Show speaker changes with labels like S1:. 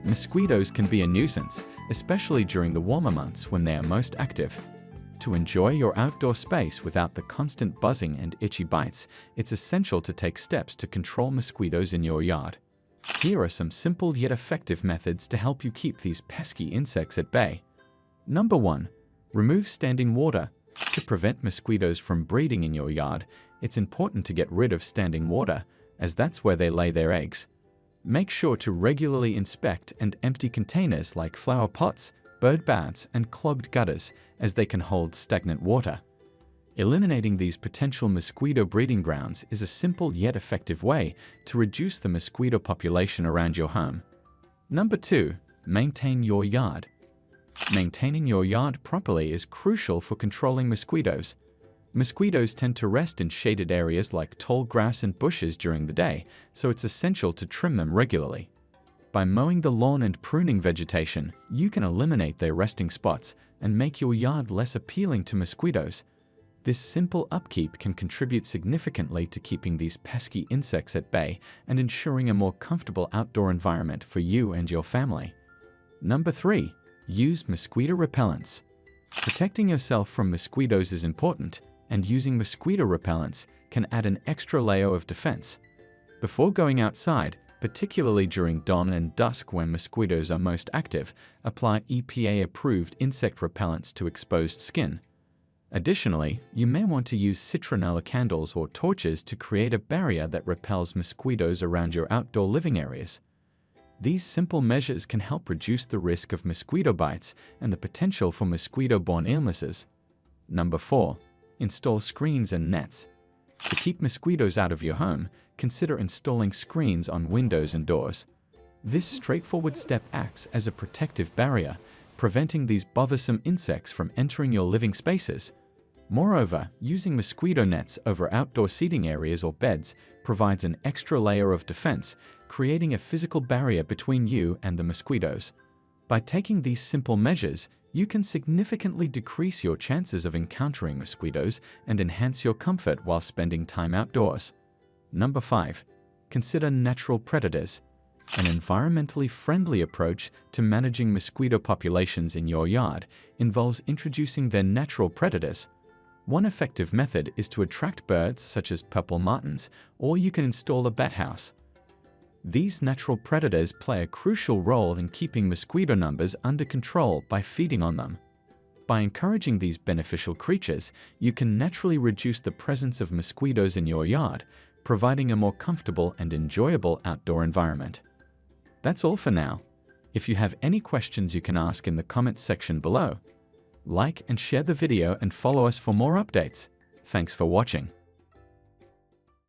S1: Mosquitoes can be a nuisance, especially during the warmer months when they are most active. To enjoy your outdoor space without the constant buzzing and itchy bites, it's essential to take steps to control mosquitoes in your yard. Here are some simple yet effective methods to help you keep these pesky insects at bay. Number 1. Remove standing water. To prevent mosquitoes from breeding in your yard, it's important to get rid of standing water, as that's where they lay their eggs. Make sure to regularly inspect and empty containers like flower pots, bird baths, and clogged gutters, as they can hold stagnant water. Eliminating these potential mosquito breeding grounds is a simple yet effective way to reduce the mosquito population around your home. Number 2. Maintain your yard. Maintaining your yard properly is crucial for controlling mosquitoes. Mosquitoes tend to rest in shaded areas like tall grass and bushes during the day, so it's essential to trim them regularly. By mowing the lawn and pruning vegetation, you can eliminate their resting spots and make your yard less appealing to mosquitoes. This simple upkeep can contribute significantly to keeping these pesky insects at bay and ensuring a more comfortable outdoor environment for you and your family. Number 3. Use mosquito repellents. Protecting yourself from mosquitoes is important, and using mosquito repellents can add an extra layer of defense. Before going outside, particularly during dawn and dusk when mosquitoes are most active, apply EPA-approved insect repellents to exposed skin. Additionally, you may want to use citronella candles or torches to create a barrier that repels mosquitoes around your outdoor living areas. These simple measures can help reduce the risk of mosquito bites and the potential for mosquito-borne illnesses. Number 4. Install screens and nets. To keep mosquitoes out of your home, consider installing screens on windows and doors. This straightforward step acts as a protective barrier, preventing these bothersome insects from entering your living spaces. Moreover, using mosquito nets over outdoor seating areas or beds provides an extra layer of defense, creating a physical barrier between you and the mosquitoes. By taking these simple measures, you can significantly decrease your chances of encountering mosquitoes and enhance your comfort while spending time outdoors. Number 5. Consider natural predators. An environmentally friendly approach to managing mosquito populations in your yard involves introducing their natural predators. One effective method is to attract birds such as purple martins, or you can install a bat house. These natural predators play a crucial role in keeping mosquito numbers under control by feeding on them. By encouraging these beneficial creatures, you can naturally reduce the presence of mosquitoes in your yard, providing a more comfortable and enjoyable outdoor environment. That's all for now. If you have any questions, you can ask in the comments section below. Like and share the video and follow us for more updates. Thanks for watching.